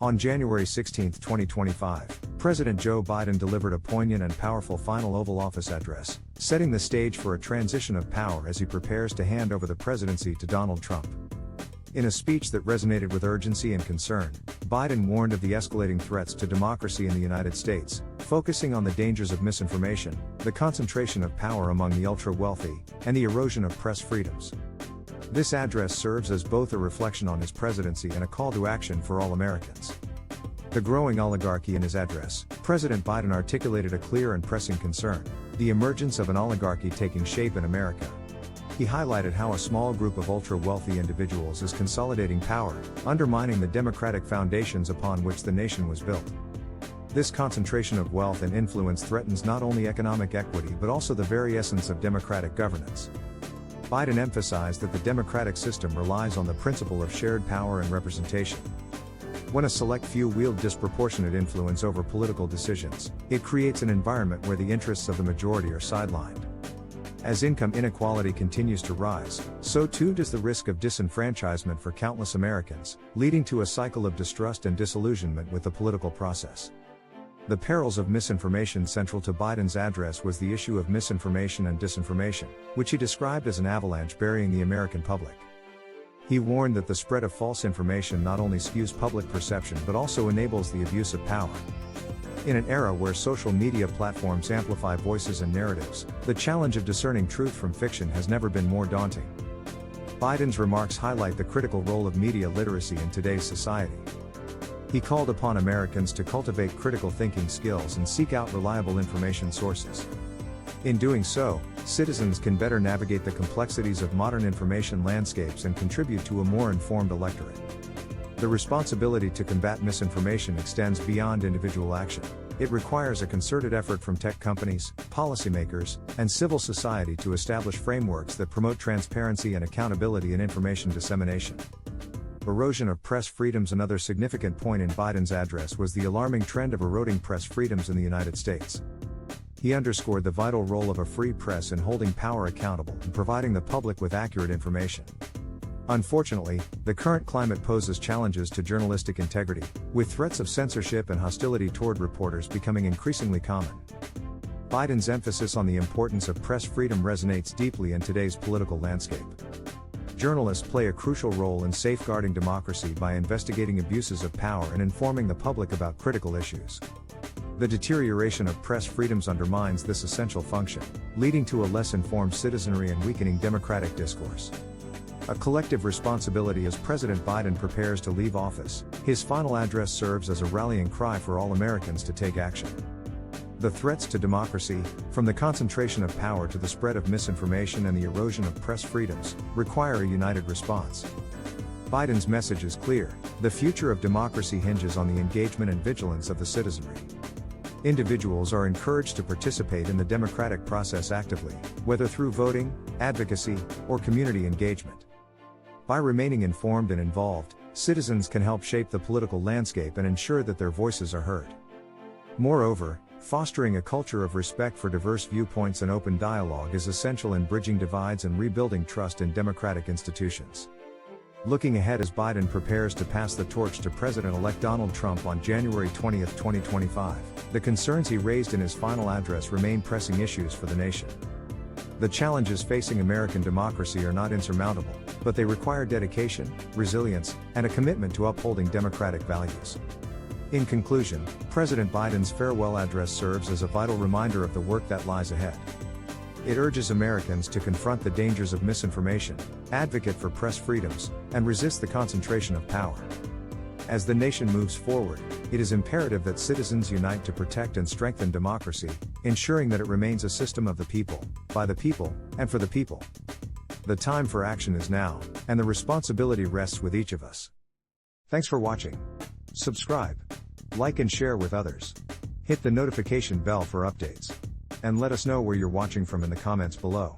On January 16, 2025, President Joe Biden delivered a poignant and powerful final Oval Office address, setting the stage for a transition of power as he prepares to hand over the presidency to Donald Trump. In a speech that resonated with urgency and concern, Biden warned of the escalating threats to democracy in the United States, focusing on the dangers of misinformation, the concentration of power among the ultra-wealthy, and the erosion of press freedoms. This address serves as both a reflection on his presidency and a call to action for all Americans. The growing oligarchy. In his address, President Biden articulated a clear and pressing concern: the emergence of an oligarchy taking shape in America. He highlighted how a small group of ultra-wealthy individuals is consolidating power, undermining the democratic foundations upon which the nation was built. This concentration of wealth and influence threatens not only economic equity but also the very essence of democratic governance. Biden emphasized that the democratic system relies on the principle of shared power and representation. When a select few wield disproportionate influence over political decisions, it creates an environment where the interests of the majority are sidelined. As income inequality continues to rise, so too does the risk of disenfranchisement for countless Americans, leading to a cycle of distrust and disillusionment with the political process. The perils of misinformation. Central to Biden's address was the issue of misinformation and disinformation, which he described as an avalanche burying the American public. He warned that the spread of false information not only skews public perception but also enables the abuse of power. In an era where social media platforms amplify voices and narratives, the challenge of discerning truth from fiction has never been more daunting. Biden's remarks highlight the critical role of media literacy in today's society. He called upon Americans to cultivate critical thinking skills and seek out reliable information sources. In doing so, citizens can better navigate the complexities of modern information landscapes and contribute to a more informed electorate. The responsibility to combat misinformation extends beyond individual action. It requires a concerted effort from tech companies, policymakers, and civil society to establish frameworks that promote transparency and accountability in information dissemination. Erosion of press freedoms. Another significant point in Biden's address was the alarming trend of eroding press freedoms in the United States. He underscored the vital role of a free press in holding power accountable and providing the public with accurate information. Unfortunately, the current climate poses challenges to journalistic integrity, with threats of censorship and hostility toward reporters becoming increasingly common. Biden's emphasis on the importance of press freedom resonates deeply in today's political landscape. Journalists play a crucial role in safeguarding democracy by investigating abuses of power and informing the public about critical issues. The deterioration of press freedoms undermines this essential function, leading to a less informed citizenry and weakening democratic discourse. A collective responsibility as President Biden prepares to leave office. His final address serves as a rallying cry for all Americans to take action. The threats to democracy, from the concentration of power to the spread of misinformation and the erosion of press freedoms, require a united response. Biden's message is clear: the future of democracy hinges on the engagement and vigilance of the citizenry. Individuals are encouraged to participate in the democratic process actively, whether through voting, advocacy, or community engagement. By remaining informed and involved, citizens can help shape the political landscape and ensure that their voices are heard. Moreover, fostering a culture of respect for diverse viewpoints and open dialogue is essential in bridging divides and rebuilding trust in democratic institutions. Looking ahead as Biden prepares to pass the torch to President-elect Donald Trump on January 20, 2025, the concerns he raised in his final address remain pressing issues for the nation. The challenges facing American democracy are not insurmountable, but they require dedication, resilience, and a commitment to upholding democratic values. In conclusion, President Biden's farewell address serves as a vital reminder of the work that lies ahead. It urges Americans to confront the dangers of misinformation, advocate for press freedoms, and resist the concentration of power. As the nation moves forward, it is imperative that citizens unite to protect and strengthen democracy, ensuring that it remains a system of the people, by the people, and for the people. The time for action is now, and the responsibility rests with each of us. Thanks for watching. Subscribe, like and share with others. Hit the notification bell for updates. And let us know where you're watching from in the comments below.